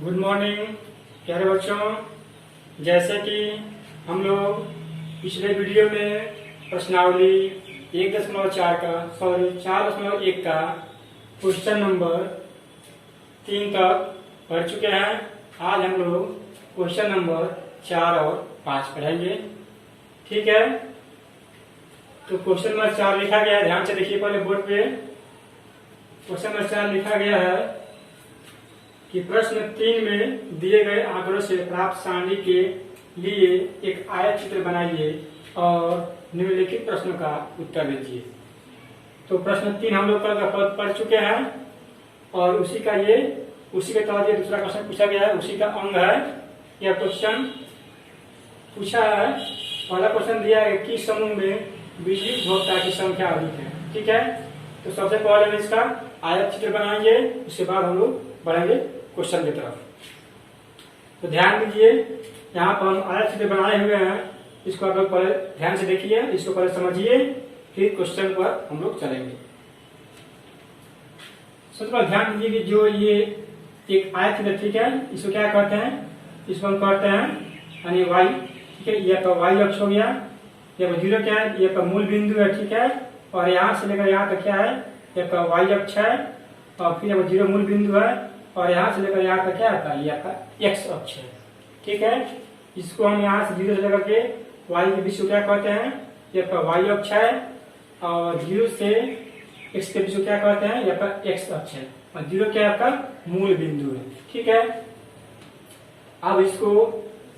Good morning प्यारे बच्चों। जैसे कि हम लोग पिछले वीडियो में प्रश्नावली 1.4 का 4.1 का क्वेश्चन नंबर 3 तक पढ़ चुके हैं। आज हम लोग क्वेश्चन नंबर 4 और 5 पढ़ेंगे। ठीक है, तो क्वेश्चन नंबर 4 लिखा गया है, ध्यान से देखिए पहले बोर्ड पे। क्वेश्चन नंबर 4 लिखा गया है कि प्रश्न 3 में दिए गए आंकड़ों से प्राप्त सारणी के लिए एक आयत चित्र बनाइए और निम्नलिखित प्रश्नों का उत्तर दीजिए। तो प्रश्न 3 हम लोग कल पढ़ चुके हैं और उसी के तहत ये दूसरा क्वेश्चन पूछा गया है, उसी का अंग है। यह क्वेश्चन पूछा है, पहला क्वेश्चन दिया है कि समूह में बिजली उपभोक्ता की संख्या अधिक है। ठीक है, तो सबसे पहले हम इसका आयत चित्र बनाएंगे, उसके बाद हम लोग बढ़ेंगे क्वेश्चन की तरफ। तो ध्यान दीजिए, यहाँ पर हम आयत चित्र बनाए हुए हैं, इसको आप लोग पहले ध्यान से देखिए, इसको पहले समझिए, फिर क्वेश्चन पर हम लोग चलेंगे। सबसे पहले ध्यान दीजिए कि जो ये एक आयत चित्र, ठीक है, इसको क्या कहते हैं, इसको हम कहते हैं यानी वाई। ठीक है, ये आपका वाई अक्ष हो गया, ये आपका जीरो क्या है, ये आपका मूल बिंदु है। ठीक है, और यहाँ से लेकर यहाँ तक क्या है, ये आपका वाई अक्ष है, और फिर आपका जीरो मूल बिंदु है, और यहाँ से लेकर यहाँ तक क्या आता है, ये आपका एक्स अक्ष है। ठीक है, इसको हम यहाँ से जीरो से लेकर के वाई के बीच को क्या कहते हैं, ये आपका वाई अक्ष है, और जीरो से एक्स के बीच को क्या कहते हैं, ये आपका एक्स अक्ष है, और जीरो क्या आपका मूल बिंदु है। ठीक है, अब इसको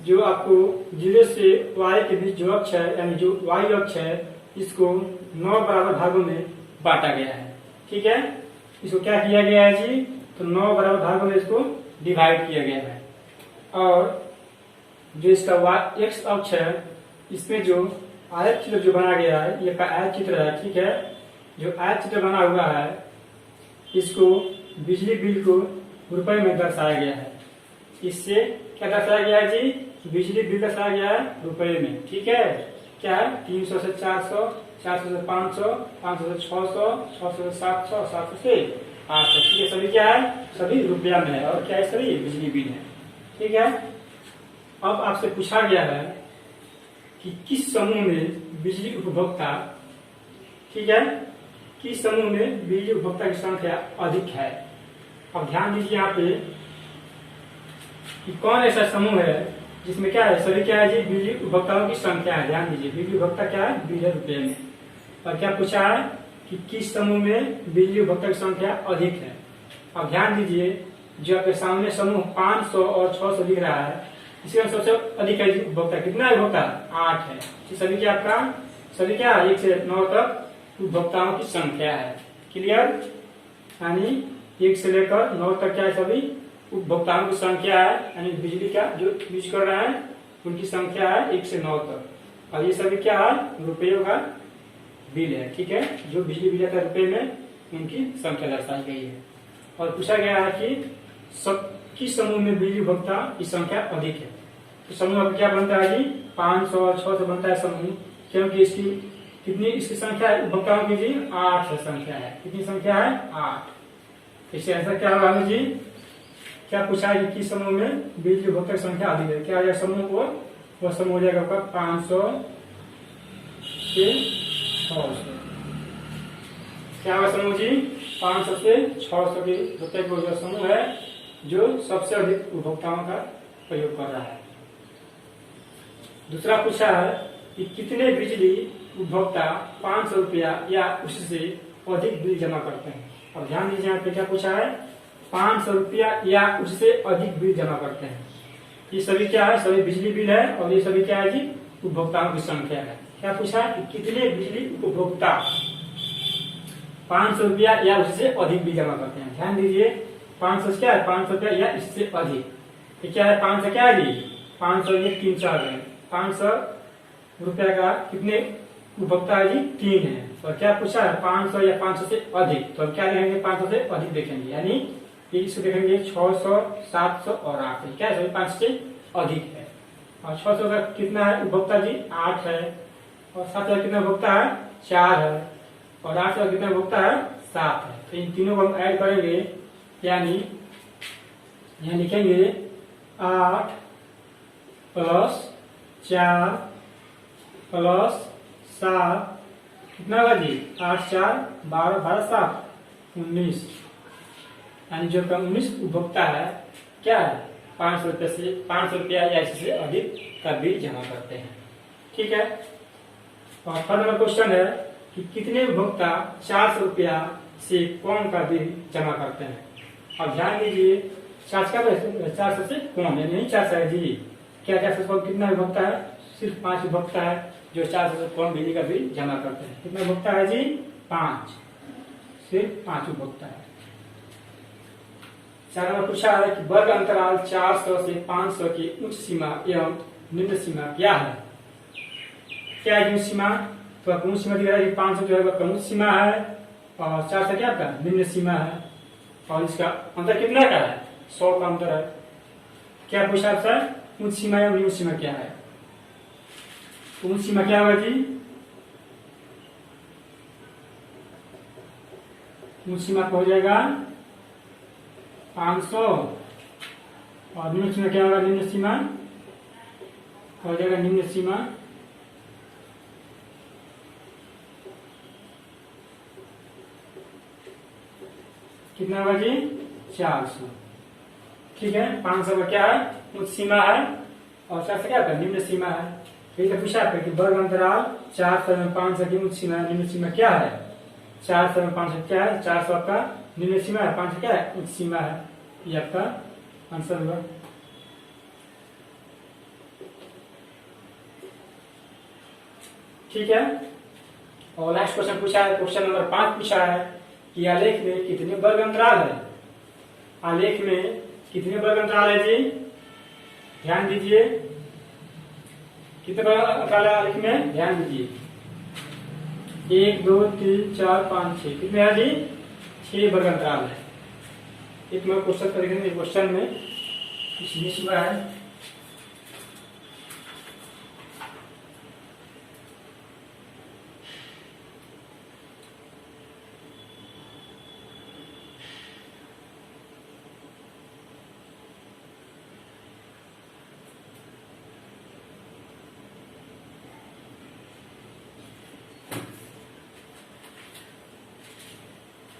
जो आपको जीरो से वाई के बीच जो अक्ष है यानी जो वाई अक्ष है, इसको 9 बराबर भागों में बांटा गया है। ठीक है, इसको क्या किया गया है जी, तो 9 बराबर भागों में इसको डिवाइड किया गया है। और जो इसका एक्स अक्ष है, इसमें जो आयत चित्र जो बना गया है, ये आयत चित्र है। ठीक है, जो आयत चित्र बना हुआ है, इसको बिजली बिल को रुपए में दर्शाया गया है। इससे क्या दर्शाया गया है जी, बिजली बिल दर्शाया गया है रुपए में। ठीक है, क्या है, 300 से 400, 400 से 500, 500 से 600, 600 से 700, 700 से 800। ठीक है, सभी क्या है, सभी रुपया में है, और क्या है, सभी बिजली बिल है। ठीक है, अब आपसे पूछा गया है कि किस समूह में बिजली उपभोक्ता, ठीक है, किस समूह में बिजली उपभोक्ता की संख्या अधिक है। अब ध्यान दीजिए यहाँ पे कि कौन ऐसा समूह है जिसमें क्या है, सभी क्या है जी, बिजली उपभोक्ताओं की संख्या है। ध्यान दीजिए, बिजली उपभोक्ता क्या है, बिल है रुपये में, और क्या पूछा है कि किस समूह में बिजली उपभोक्ता की संख्या अधिक है। अब ध्यान दीजिए, जो आपके सामने समूह 500 और 600 दिख रहा है, इसमें सबसे अधिक है उपभोक्ता, कितना है उपभोक्ता, 8 है। सभी क्या आपका, सभी क्या 1 से 9 तक उपभोक्ताओं की संख्या है। क्लियर, यानी 1 से लेकर 9 तक क्या है, सभी उपभोक्ताओं की संख्या है, यानी बिजली का जो यूज कर रहे हैं उनकी संख्या है 1 से 9 तक। और ये सभी क्या है, रुपयों का बिल है। ठीक है, जो बिजली बिल आता है रुपये में, उनकी संख्या दर्शाई गई है। और पूछा गया है कि किस समूह में बिजली उपभोक्ता की संख्या अधिक है। तो समूह क्या बनता है जी, 500 और 600 बनता है समूह, क्योंकि इसकी कितनी इसकी संख्या है उपभोक्ताओं की जी, 8 संख्या है। कितनी संख्या है, 8। इससे आंसर क्या होगा जी, क्या पूछा है कि किस समूह में बिजली उपभोक्ता की संख्या अधिक है, क्या आ जाएगा समूह को, वह समूह हो जाएगा आपका 500 से 600। क्या होगा समूह जी, 500 से 600 के रुपए को जो समूह है जो सबसे अधिक उपभोक्ताओं का प्रयोग कर रहा है। दूसरा पूछा है कि कितने बिजली उपभोक्ता 500 रुपया या उससे अधिक बिल जमा करते हैं। अब ध्यान दीजिए, यहाँ पे क्या पूछा है, 500 रुपया या उससे अधिक बिल जमा करते हैं। ये सभी क्या है, सभी बिजली बिल है, और ये सभी क्या है जी, उपभोक्ताओं की संख्या है। क्या पूछा है कि कितने बिजली उपभोक्ता 500 रुपया या उससे अधिक बिल जमा करते हैं। ध्यान दीजिए, 500 क्या है, 500 रुपया या इससे अधिक, ये क्या है, 500 क्या है जी, 500 ये 3 4 है, 500 रुपया का कितने उपभोक्ता है जी, 3 है। और क्या पूछा है, 500 या 500 से अधिक, तो अब क्या देखेंगे, 500 से अधिक देखेंगे, यानी इसको देखेंगे 600, 700 और 800, क्या है, सभी 500 से अधिक है। और 600 का कितना है उपभोक्ता जी, 8 है, और 700 का कितना उपभोक्ता है, 4 है, और 800 का कितना उपभोक्ता है, 7 है। तो इन तीनों को हम ऐड करेंगे, यानी यहाँ लिखेंगे 8 + 4 + 7 कितना होगा जी? 8 4 12 12 7 19। यानी जो का 19 उपभोक्ता है क्या है 500 रुपये से 500 रुपया या इससे अधिक का बिल जमा करते हैं। ठीक है। और थर्ड नंबर क्वेश्चन है कि कितने उपभोक्ता 400 रुपया से कम का बिल जमा करते हैं। अब ध्यान दीजिए 400 से कम है नहीं 400 है जी। क्या 400 से कम कितना उपभोक्ता है? सिर्फ 5 उपभोक्ता है जो 400 से कम बिजली का बिल जमा करते हैं। कितना उपभोक्ता है जी? 5। सिर्फ 5 उपभोक्ता है। 4 नंबर पूछा है कि वर्ग अंतराल 400 से 500 की उच्च सीमा एवं निम्न सीमा क्या है। क्या है उच्च सीमा? तो आपको उच्च सीमा दिख रहा है कि 500 जो है वह उच्च सीमा है और 400 क्या का निम्न सीमा है। और इसका अंतर कितना का है? 100 का अंतर है। क्या पूछा आपसे? उच्च सीमा एवं निम्न सीमा क्या है? उच्च सीमा क्या होगा जी? उच्च सीमा हो जाएगा 500 और निम्न सीमा क्या होगा? निम्न सीमा हो जाएगा निम्न सीमा कितना होगा जी? 400। ठीक है। 500 का क्या है? उच्च सीमा है और 400 क्या है? निम्न सीमा है। यही तो पूछा कि वर्ग अंतराल 400 में 500 की उच्च सीमा निम्न सीमा क्या है? 400 में 500 क्या है? 400 का निम्न सीमा है, 500 क्या है? उच्च सीमा है। ये आपका आंसर होगा। ठीक है। और नेक्स्ट क्वेश्चन पूछा है, क्वेश्चन नंबर 5 पूछा है कि आलेख में कितने वर्ग अंतराल है। आलेख में कितने वर्ग अंतराल है जी? ध्यान दीजिए कितने वर्ग अंतराल है आलेख में? ध्यान दीजिए 1 2 3 4 5 6 कितने है जी? 6 वर्ग अंतराल है। एक मैं क्वेश्चन करेंगे क्वेश्चन में इसमें हुआ है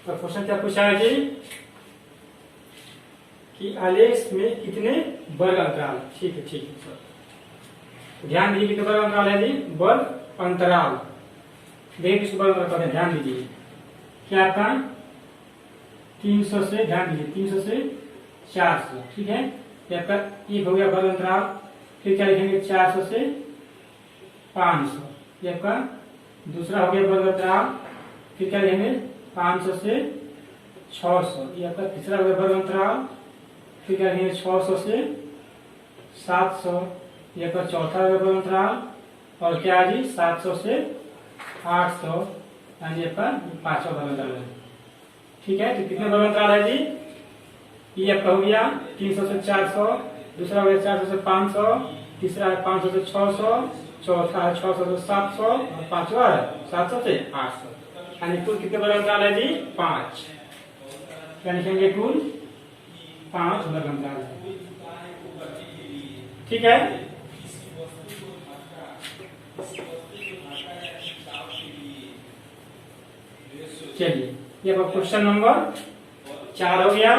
तो क्वेश्चन क्या पूछा है जी कि आलेख में कितने वर्ग अंतराल। ठीक है सर। ध्यान दीजिए कितने वर्ग अंतराल है जी? वर्ग अंतराल। देखिए किस वर्ग अंतराल ध्यान दीजिए क्या आपका 300 से ध्यान दीजिए 300 से 400। ठीक है। ये आपका एक हो गया वर्ग अंतराल। फिर क्या लिखेंगे 400 से 500। ये आपका दूसरा हो गया वर्ग अंतराल। फिर क्या लिखेंगे 500 से 600। ये आपका तीसरा हो गया वर्ग अंतराल। फिर क्या लिखेंगे 600 से 700। ये आपका चौथा हो गया वर्ग अंतराल। और क्या जी 700 से 800 यानी आपका 5वां वर्ग अंतराल है। ठीक है। तो कितने वर्ग अंतराल है जी? ये आपका हो गया 300 से 400, दूसरा हो गया 400 से 500, तीसरा है 500 से 600, चौथा है 600 से 700 और 5वां है 700 से 800। यानी कुल कितने वर्ग अंतराल है जी? 5। क्या लिखेंगे? कुल 5 वर्ग अंतराल है। ठीक है। चलिए ये क्वेश्चन नंबर 4 हो गया।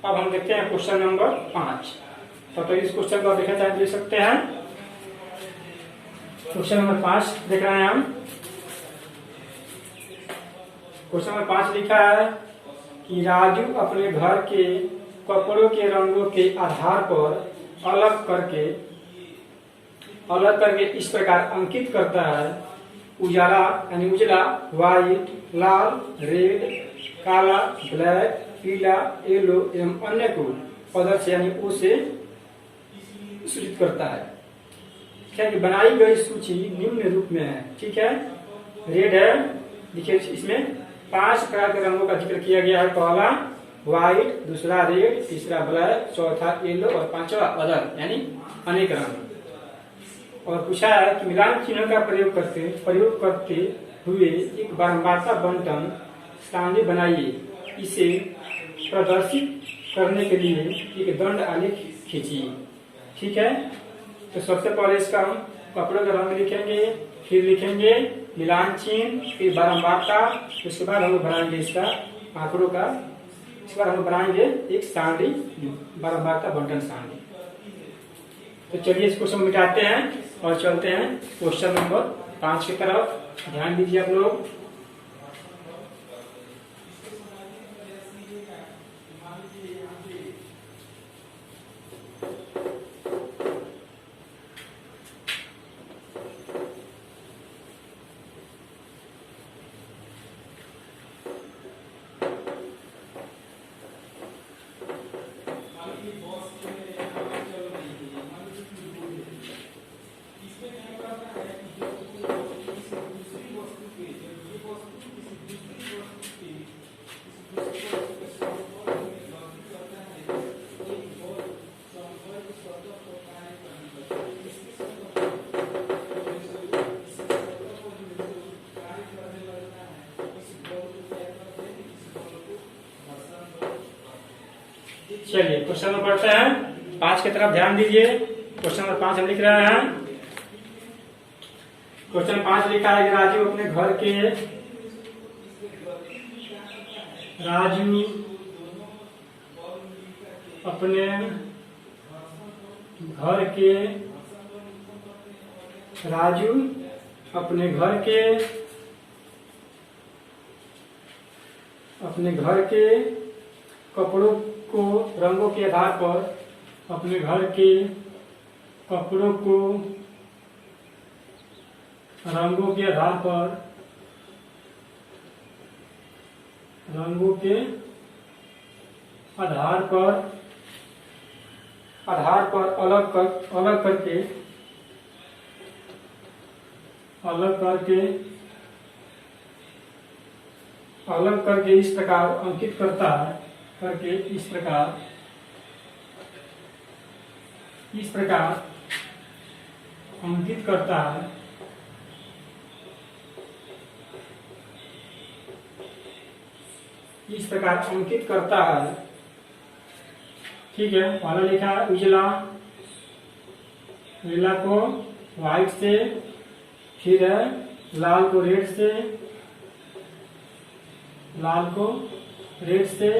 अब हम देखते हैं क्वेश्चन नंबर 5। तो इस क्वेश्चन को देखना चाहे देख सकते हैं। क्वेश्चन नंबर 5 देख रहे हैं हम। क्वेश्चन नंबर 5 लिखा है कि राजू अपने घर के कपड़ों के रंगों के आधार पर अलग करके इस प्रकार अंकित करता है। उजाला यानी उजला, व्हाइट, लाल, रेड, काला, ब्लैक, पीला, येलो एवं अन्य को पदक यानी ओ से सूचित करता है। क्या कि बनाई गई सूची निम्न रूप में है। ठीक है। रेड है, देखिए इसमें 5 प्रकार के रंगों का जिक्र किया गया है। पहला व्हाइट, दूसरा रेड, तीसरा ब्लैक, चौथा येलो और 5वां अदर यानी अनेक रंग। और पूछा है कि मिलान चिन्ह का प्रयोग करते हुए एक बारंबारता बंटन सारणी बनाइए। इसे प्रदर्शित करने के लिए एक दंड आलेख खींचिए। ठीक है, तो सबसे पहले इसका हम कपड़ों का रंग लिखेंगे, फिर लिखेंगे मिलान चिन्ह, फिर बारंबारता, उसके बाद हम लोग बनाएंगे इसका आंकड़ों का, इसके बाद हम लोग बनाएंगे एक सारणी, बारंबारता बंटन सारणी। तो चलिए इस क्वेश्चन मिटाते हैं और चलते हैं क्वेश्चन नंबर 5 की तरफ। ध्यान दीजिए आप लोग। चलिए क्वेश्चन नंबर पढ़ते हैं 5 की तरफ ध्यान दीजिए। क्वेश्चन नंबर 5 हम लिख रहे हैं। क्वेश्चन 5 लिखा है कि राजू अपने घर के अपने घर के कपड़ों को रंगों के आधार पर अपने घर के कपड़ों को रंगों के आधार पर अलग करके इस प्रकार अंकित करता है, इस प्रकार अंकित करता है। इस प्रकार अंकित करता है। ठीक है, पहला लिखा है उजला, नीला को व्हाइट से, फिर है लाल को रेड से,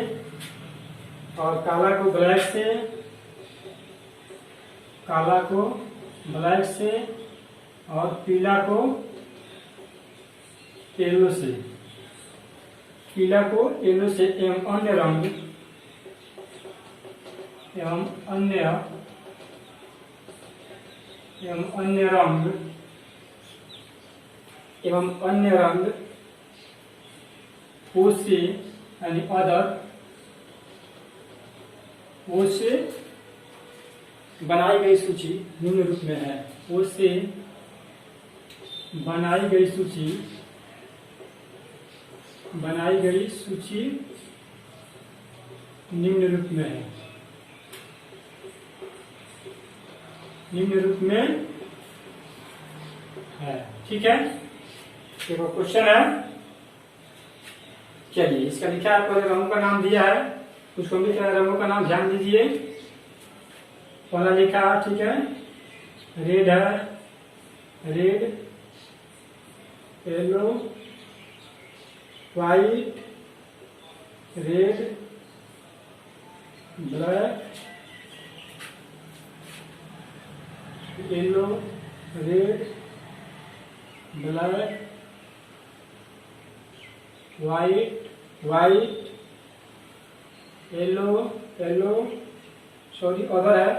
और काला को ब्लैक से, और पीला को येलो से, एवं अन्य रंग वो से यानी अदर वो से बनाई गई सूची निम्न रूप में है। वो से बनाई गई सूची निम्न रूप में है। ठीक है, देखो क्वेश्चन है। चलिए इसका लिखा है, पहले रंगों का नाम दिया है, उसको लिख रहा है रंगों का नाम, ध्यान दीजिए। पहला लिखा है, ठीक है, रेड है, red, yellow, white, red, black, yellow, red, black, white, yellow, sorry other है,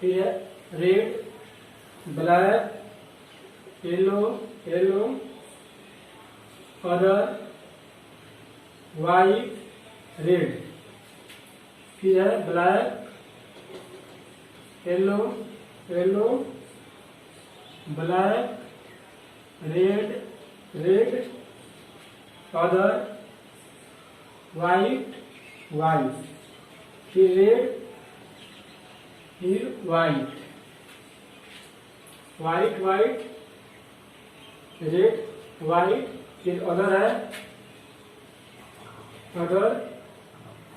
फिर है red, black, yellow, other, white, red, फिर है black, yellow, black, red, other, white, फिर रेड, फिर व्हाइट, रेड, व्हाइट, फिर अदर है,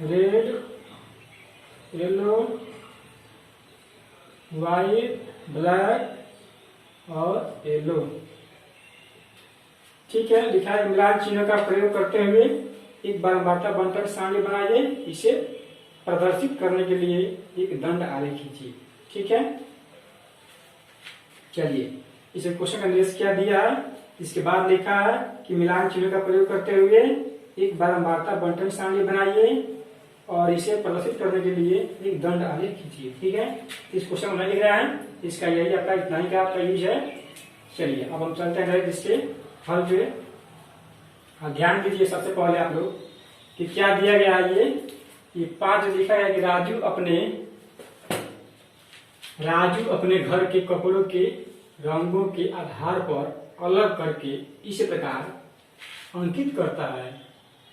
रेड, येलो, वाइट, ब्लैक और येलो। ठीक है, लिखा है मिलान चिन्हों का प्रयोग करते हुए एक बारंबारता बंटन सारणी बनाइए, इसे प्रदर्शित करने के लिए एक दंड आलेख खींचिए। ठीक है, चलिए इसे क्वेश्चन का निर्देश क्या दिया है, इसके बाद लिखा है कि मिलान चिन्हों का प्रयोग करते हुए एक बारंबारता बंटन सारणी बनाइए और इसे प्रदर्शित करने के लिए एक दंड आलेख खींचिए। ठीक है, इस क्वेश्चन में लिख रहा है, इसका यही आपका इतना ही का आपका यूज है। चलिए अब हम चलते हैं इसके हल पे। ध्यान दीजिए सबसे पहले आप लोग कि क्या दिया गया है। ये 5 लिखा है कि राजू अपने घर के कपड़ों के रंगों के आधार पर अलग करके इस प्रकार अंकित करता है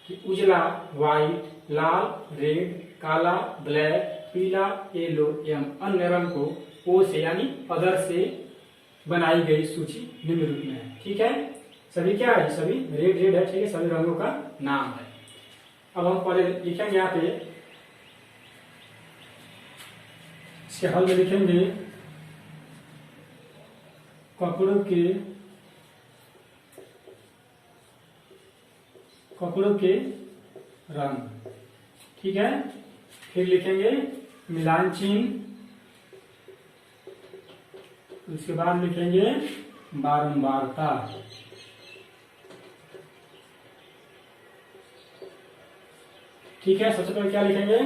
कि उजला व्हाइट, लाल रेड, काला ब्लैक, पीला येलो एवं अन्य रंग को ओ से यानी अदर से बनाई गई सूची निम्न रूप में है। ठीक है, सभी क्या है, सभी रेड रेड है। ठीक है, सभी रंगों का नाम है। अब हम पहले लिखेंगे यहाँ पे, इसके हल में लिखेंगे कपड़ों के रंग। ठीक है, फिर लिखेंगे मिलान चिन्ह, उसके बाद लिखेंगे बारंबारता। ठीक है, सबसे पहले क्या लिखेंगे,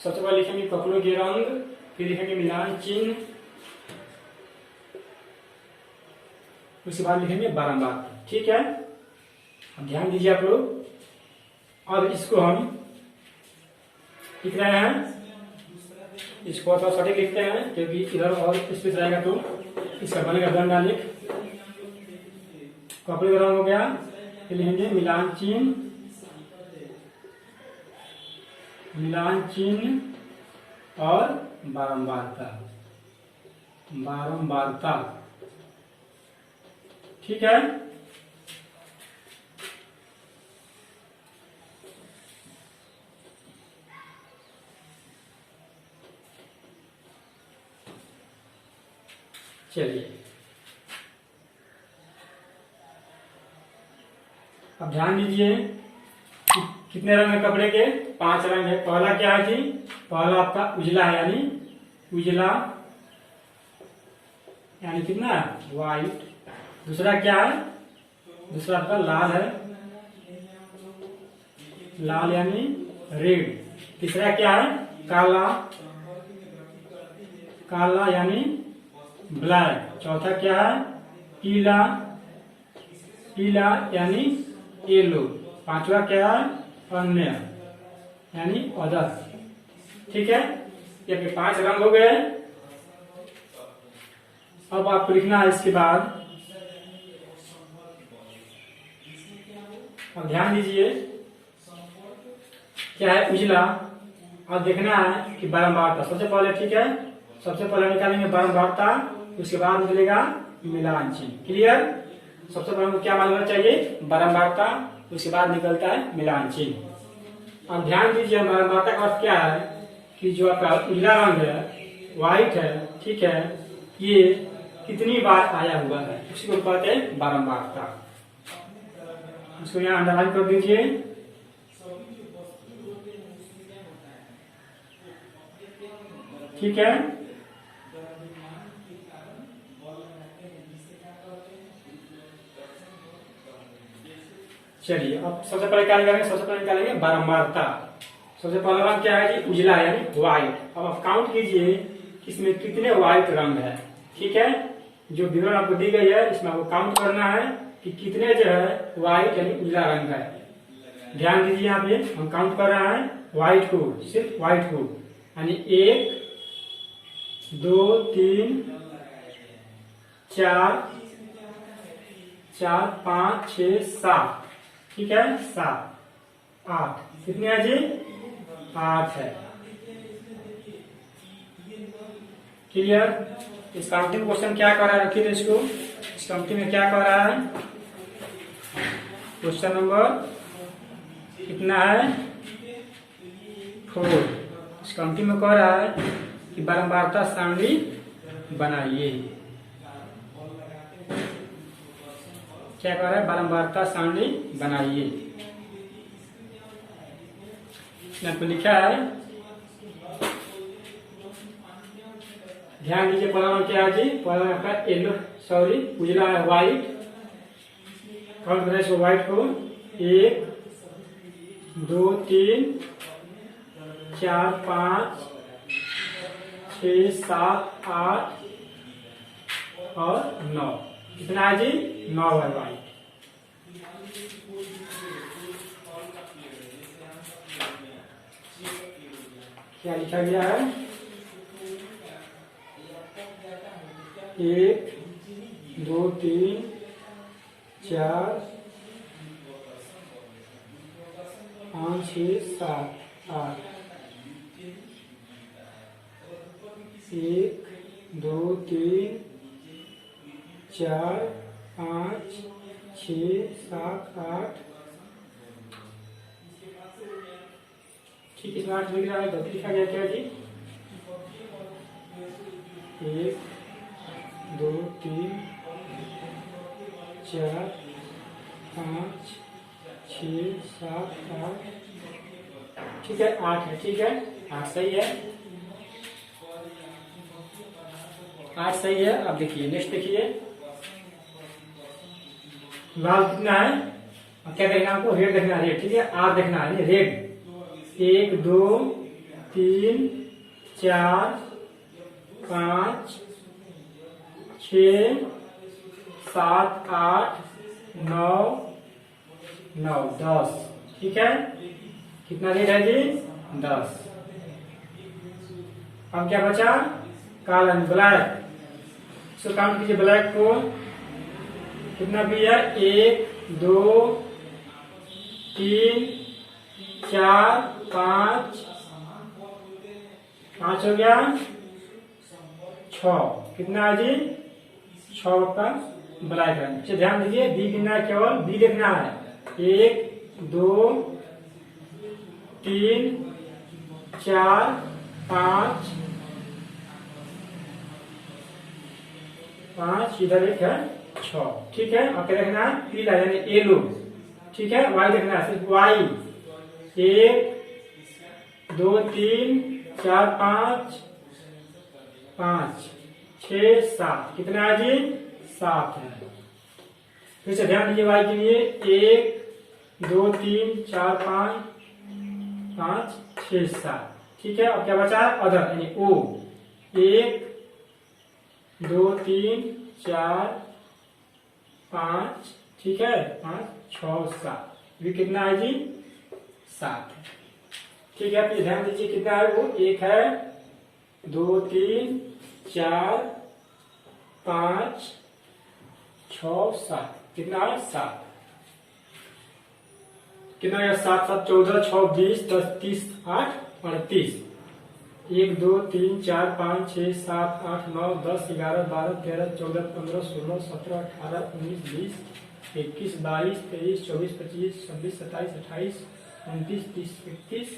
सबसे पहले लिखेंगे कपड़ों के रंग, फिर लिखेंगे मिलान चिन्ह, उसके बाद लिखेंगे बारंबारता। ठीक है, अब ध्यान दीजिए आप लोग। अब इसको हम लिख रहे हैं, इसको थोड़ा सटीक लिखते हैं क्योंकि इधर और स्पेस रहेगा तो इसका बनेगा दंड आलेख। कपड़े का रंग हो गया, फिर लिखेंगे मिलान चिन्ह और बारंबारता। ठीक है, चलिए अब ध्यान दीजिए कि कितने रंग है कपड़े के, 5 रंग है। पहला क्या है जी, पहला आपका उजला है, यानी उजला यानी कितना व्हाइट। दूसरा क्या है, दूसरा आपका लाल है, लाल यानी रेड। तीसरा क्या है, काला, काला यानी ब्लैक। चौथा क्या है, पीला, पीला यानी येलो। पांचवा क्या है, अन्य यानी अदर। ठीक है, ये 5 रंग हो गए। अब आपको लिखना है इसके बाद, अब ध्यान दीजिए क्या है उजला। अब देखना है कि बारंबारता सबसे पहले। ठीक है, सबसे पहले निकालेंगे बारंबारता, उसके बाद निकलेगा मिलान चिन्ह। क्लियर, सबसे पहले हमको क्या मालूम चाहिए, बारंबारता, उसके बाद निकलता है मिलान चिन्ह। अब ध्यान दीजिए बारंबारता का अर्थ क्या है कि जो आपका उजला रंग है, व्हाइट है, ठीक है, ये कितनी बार आया हुआ है उसी को कहते हैं बारंबारता। इसको यहाँ अंडरलाइन कर दीजिए। ठीक है, चलिए अब सबसे पहले क्या निकालेंगे, सबसे पहले निकालेंगे बारंबारता। सबसे पहला रंग क्या है जी, उजला यानी व्हाइट। अब आप काउंट कीजिए कि इसमें कितने व्हाइट रंग है। ठीक है, जो विवरण आपको दी गई है इसमें आपको काउंट करना है कि कितने जो है व्हाइट यानी उजला रंग है। ध्यान दीजिए यहाँ पे हम काउंट कर रहे हैं व्हाइट को, सिर्फ व्हाइट को, यानी 1 2 3 4 5 6 7। ठीक है, 7 8 कितने है जी, 8 है। क्लियर, इस काउंटिंग क्वेश्चन क्या कर रहा है, रखिए इसको, इस काउंटिंग में क्या कर रहा है, क्वेश्चन नंबर कितना है 4। इसका अंतिम में कह रहा है कि बारंबारता सारणी बनाइए। क्या कह रहा है? बारंबारता सारणी बनाइए। यहाँ पे लिखा है, ध्यान दीजिए पहला नाम क्या है जी? पहला नाम का येलो, सॉरी उजला है, व्हाइट। काउंट करें इसको व्हाइट को, 1 2 3 4 5 6 7 8 और 9। कितना है जी? 9 है व्हाइट। क्या लिखा गया है? 1 2 3 4 5 6 7 8। 1 2 3 4 5 6 7 8। ठीक है, इसमें 8 लिख रहा है, गलती लिखा गया क्या जी? 1 2 3 4 5 6 7 8। ठीक है, 8 है। ठीक है, 8 सही है, 8 सही है। अब देखिए नेक्स्ट, देखिए लाल कितना है? अब क्या देखना आपको? रेड देखना है, रेड। ठीक है, आर देखना है, रेड। 1 2 3 4 5 6 7 8 9 9 10। ठीक है, कितना रेड है जी? 10। अब क्या बचा? काला, ब्लैक। इसको काउंट कीजिए, ब्लैक को कितना भी है? 1 2 3 4 5 5 हो गया, 6। कितना है जी? 6 का ब्लैक है। अच्छा ध्यान दीजिए, बी गिनना है, केवल बी देखना है। 1 2 3 4 5 5, इधर एक है 6। ठीक है, अब क्या देखना है? पीला यानी येलो। ठीक है, वाई देखना है, सिर्फ वाई। 1 2 3 4 5 5 6 7। कितना है जी? 7 है। फिर से ध्यान दीजिए, वाई के लिए 1 2 3 4 5 5 6 7। ठीक है, अब क्या बचा? अदर यानी ओ। 1 2 3 4 5। ठीक है, 5 6 7। भी कितना है जी? 7 है। ठीक है, फिर ध्यान दीजिए कितना है वो? 1 है, 2 3 4 5 6 7। कितना है? 7। कितना है? 7 7 14 6 20 10 30 8 38। 1 2 3 4 5 6 7 8 9 10 11 12 13 14 15 16 17 18 19 20 21 22 23 24 25 26 27 28 29 30 31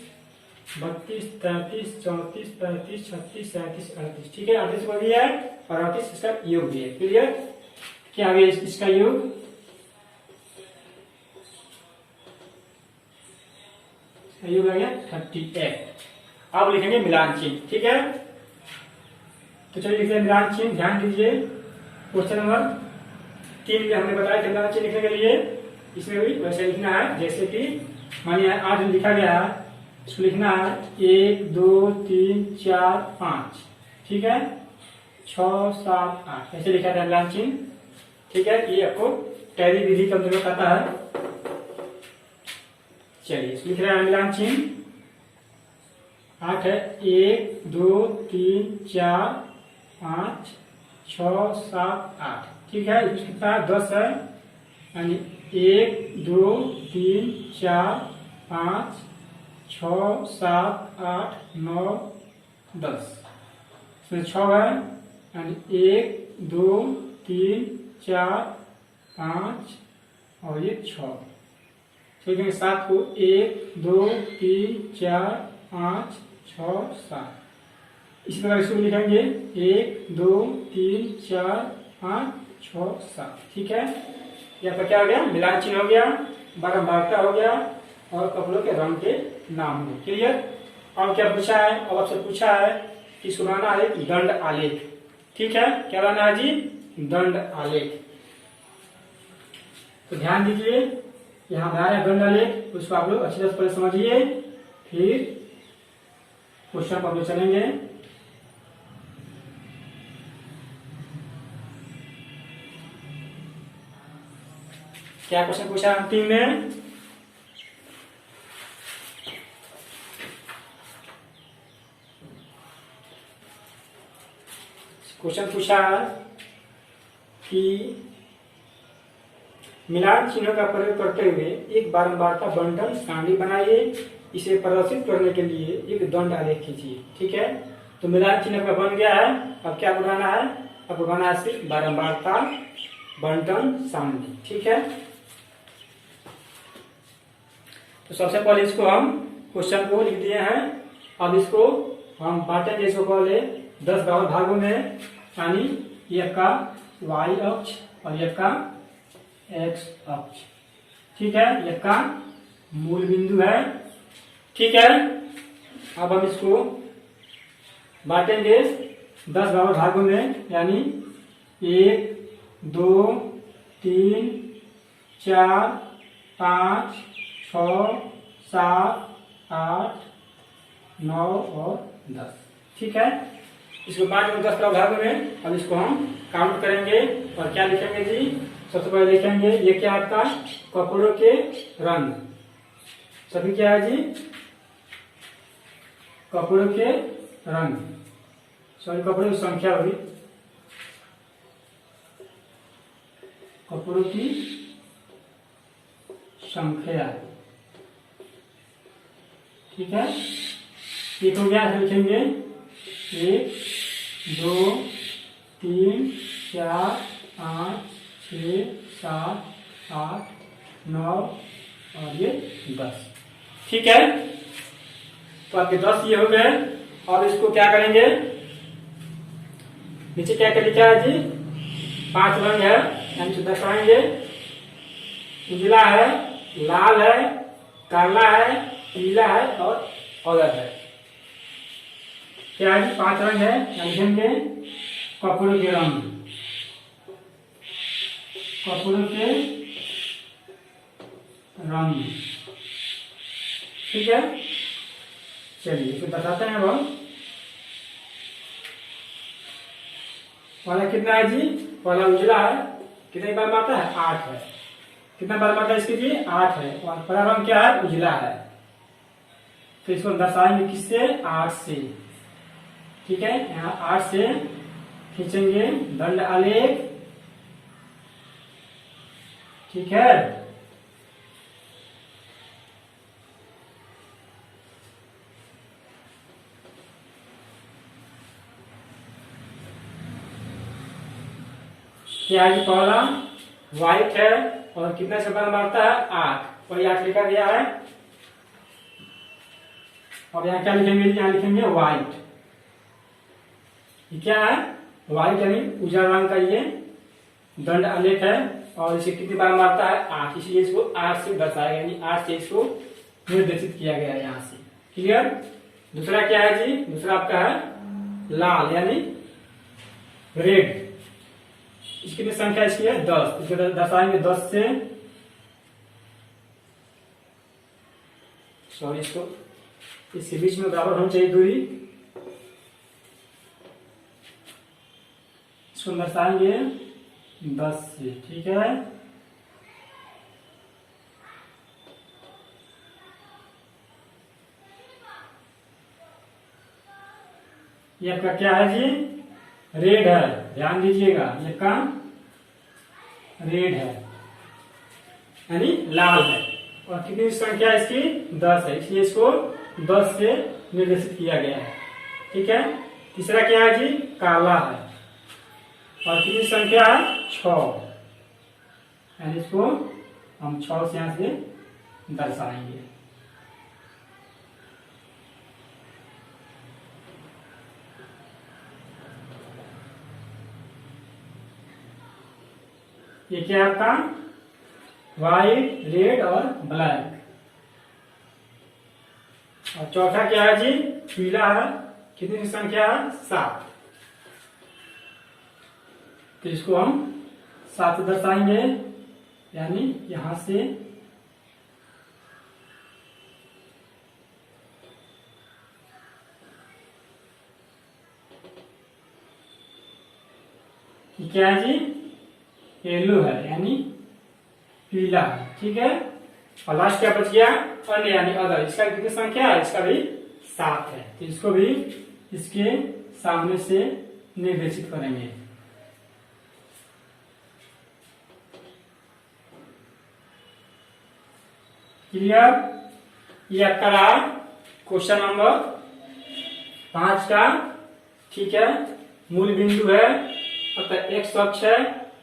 32 33 34 35 36 37 38। ठीक है, 38 को भी है और 38 इसका योग भी है। क्लियर? क्या आ गया इसका योग? योग आ गया 38। अब लिखेंगे मिलान चिन्ह। ठीक है, तो चलिए लिखते हैं मिलान चिन्ह। ध्यान दीजिए, क्वेश्चन नंबर 3 में हमने बताया मिलान चिन्ह लिखने के लिए इसमें भी वैसे लिखना है जैसे कि मानिए 8 लिखा गया है, इसको लिखना है 1 2 3 4 5। ठीक है, 6 7 8 ऐसे लिखा था मिलान चिन्ह। ठीक है, ये आपको टैली विधि के अंतर्गत आता है। चलिए लिख रहे हैं मिलान चिन्ह। 8 है, 1 2 3 4 5 6 7 8। ठीक है, कितना 10 है, यानी 1 2 3 4 5 6 7 8 9 10। इसमें 6 है, यानी 1 2 3 4 5 और ये 6। ठीक है, 7 को 1 2 3 4 5 6 7। इसी प्रकार इसको लिखेंगे 1 2 3 4 5 6 7। ठीक है, यहाँ पर क्या हो गया, मिलान चिन्ह हो गया, बारंबारता हो गया और कपड़ों के रंग के नाम हो गए। क्लियर। अब क्या पूछा है, अब आपसे पूछा है कि इसको बनाना है दंड आलेख। ठीक है, क्या बनाना है जी, दंड आलेख। तो ध्यान दीजिए, यहाँ बना रहे दंड आलेख, उसको आप लोग अच्छी तरह से पहले समझिए, फिर क्वेश्चन पर हम लोग चलेंगे। क्या क्वेश्चन पूछा अंतिम में, क्वेश्चन पूछा कि मिलान चिन्हों का प्रयोग करते हुए एक बारंबारता बंटन सारणी बनाइए, इसे प्रदर्शित करने के लिए एक दंड आलेख कीजिए। ठीक है, तो मिलान चिन्ह का बन गया है, अब क्या बनाना है, अब बनाना है सिर्फ बारंबारता बंटन सारणी। ठीक है, तो सबसे पहले इसको हम क्वेश्चन को लिख दिए हैं, अब इसको हम बांटेंगे, इसको पहले 10 बराबर भागों में, यानी ये का y अक्ष और ये का x अक्ष। ठीक है, ये का मूल बिंदु है। ठीक है, अब हम इसको बांटेंगे 10 बराबर भागों में, यानी 1 2 3 4 5 6 7 8 9 और 10। ठीक है, इसको बांट में 10 भागों में, अब इसको हम काउंट करेंगे और क्या लिखेंगे जी, सबसे पहले लिखेंगे ये क्या आपका कपड़ों के रंग, सभी क्या है जी, कपड़ों के रंग, सॉरी कपड़ों की संख्या होगी, कपड़ों की संख्या। ठीक है, एक हो गया, लिखेंगे 1 2 3 4 5 6 7 8 9 और ये 10। ठीक है, तो आपके 10 ये हो गए। अब इसको क्या करेंगे, नीचे क्या क्या लिखा है जी, 5 रंग है, यानी से दर्शाएंगे, उजला है, लाल है, काला है, पीला है और औरत है। क्या है, 5 रंग है, लिखेंगे कपड़ों के रंग, कपड़ों के रंग। ठीक है, चलिए इसको बताते हैं। अब पहला कितना है जी, पहला उजला है, कितने बार मारता है, 8 है, कितना बार मारता है इसके जी, 8 है, और पहला रंग क्या है, उजला है, तो इसको दर्शाएंगे किससे, 8 से। ठीक है, यहाँ 8 से खींचेंगे दंड आलेख। ठीक है, क्या है, पहला व्हाइट है और कितना से बल मारता है, 8, और 8 लिखा गया है। अब यहाँ क्या लिखेंगे, यहाँ लिखेंगे व्हाइट, ये क्या है, व्हाइट यानी उजला रंग का ये दंड आलेख है, और इसे कितनी बार मारता है, 8, इसलिए इसको 8 से दर्शाया गया, यानी 8 से इसको निर्देशित किया गया है यहाँ से। क्लियर। दूसरा क्या है जी, दूसरा आपका है लाल यानी रेड, इसकी कितनी संख्या इसकी है, 10, इसको दर्शाएंगे 10 से, सॉरी इसको इसके बीच में बराबर होनी चाहिए दूरी, इसको दर्शाएंगे 10 से। ठीक है, ये आपका क्या है जी, रेड है, ध्यान दीजिएगा, ये का रेड है यानी लाल है, और कितनी संख्या इसकी, 10 है, इसलिए इसको 10 से निर्देशित किया गया है। ठीक है, तीसरा क्या है जी, काला है, और कितनी संख्या है, 6, यानी इसको हम 6 से यहां से दर्शाएंगे। ये क्या है आपका व्हाइट, रेड और ब्लैक। और चौथा क्या है जी, पीला है। कितनी संख्या है, 7। तो इसको हम 7 से दर्शाएंगे, यानी यहां से क्या है जी, येलो है यानी पीला है, ठीक है। और लास्ट क्या बच गया, अन्य यानी अदर। इसका कितनी संख्या है, इसका भी 7 है। तो इसको भी इसके सामने से निर्देशित करेंगे। क्लियर। ये आपका रहा क्वेश्चन नंबर 5 का, ठीक है। मूल बिंदु है, अतः एक्स अक्ष है,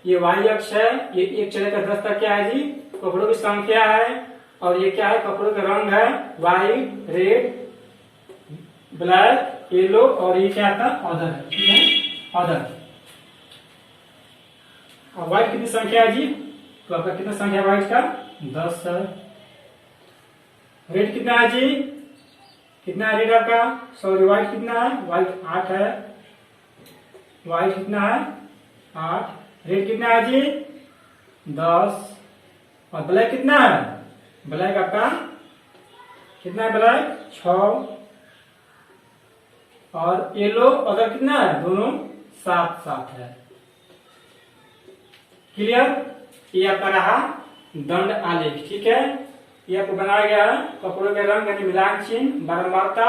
ये वाई अक्ष है, ये एक चले का 10 तक क्या है जी, कपड़ों की संख्या है। और ये क्या है, कपड़ों का रंग है व्हाइट, रेड, ब्लैक, येलो, और ये क्या था, अदर है, ठीक है, अदर। और व्हाइट कितनी संख्या है जी, तो आपका कितना संख्या व्हाइट का, 10 है। रेड कितना है जी, कितना है रेड आपका, सॉरी व्हाइट कितना है, व्हाइट 8 है। व्हाइट कितना है, 8। रेड कितना है जी, 10। और ब्लैक कितना है, ब्लैक आपका कितना है, ब्लैक 6। और येलो अदर कितना है, दोनों 7 है। क्लियर। ये आपका रहा दंड आलेख, ठीक है। ये आपको बनाया गया है कपड़ों के रंग यानी मिलान चिन्ह, बारंबारता,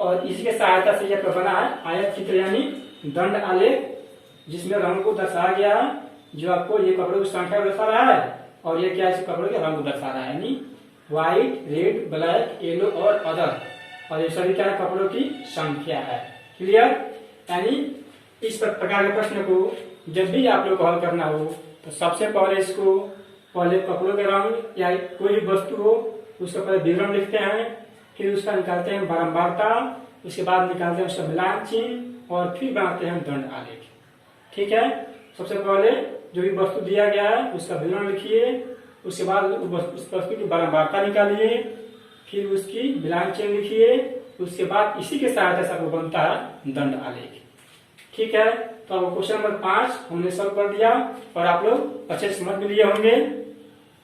और इसी के सहायता से यह बना है आयत चित्र यानी दंड आलेख, जिसमें रंग को दर्शाया गया है, जो आपको ये कपड़ों की संख्या दर्शा रहा है, और ये क्या, इस कपड़ों के रंग को दर्शा रहा है, यानी व्हाइट, रेड, ब्लैक, येलो और अदर। और ये सभी क्या है, कपड़ों की संख्या है। क्लियर। यानी इस प्रकार के प्रश्न को जब भी आप लोग को हल करना हो, तो सबसे पहले इसको पहले कपड़ों के रंग या कोई भी वस्तु हो उसका पहले विवरण लिखते हैं, फिर उसका निकालते हैं बारंबारता, उसके बाद निकालते हैं उसका मिलान चिन्ह, और फिर बनाते हैं दंड आलेख, ठीक है। सबसे पहले जो भी वस्तु दिया गया है उसका विवरण लिखिए, उसके बाद उस वस्तु की बारंबारता निकालिए, फिर उसकी मिलान चिन्ह लिखिए, उसके बाद इसी के सहायता से आपको बनता है दंड आलेख, ठीक है। तो अब क्वेश्चन नंबर 5 हमने सॉल्व कर दिया, और आप लोग अच्छे से समझ भी लिए होंगे।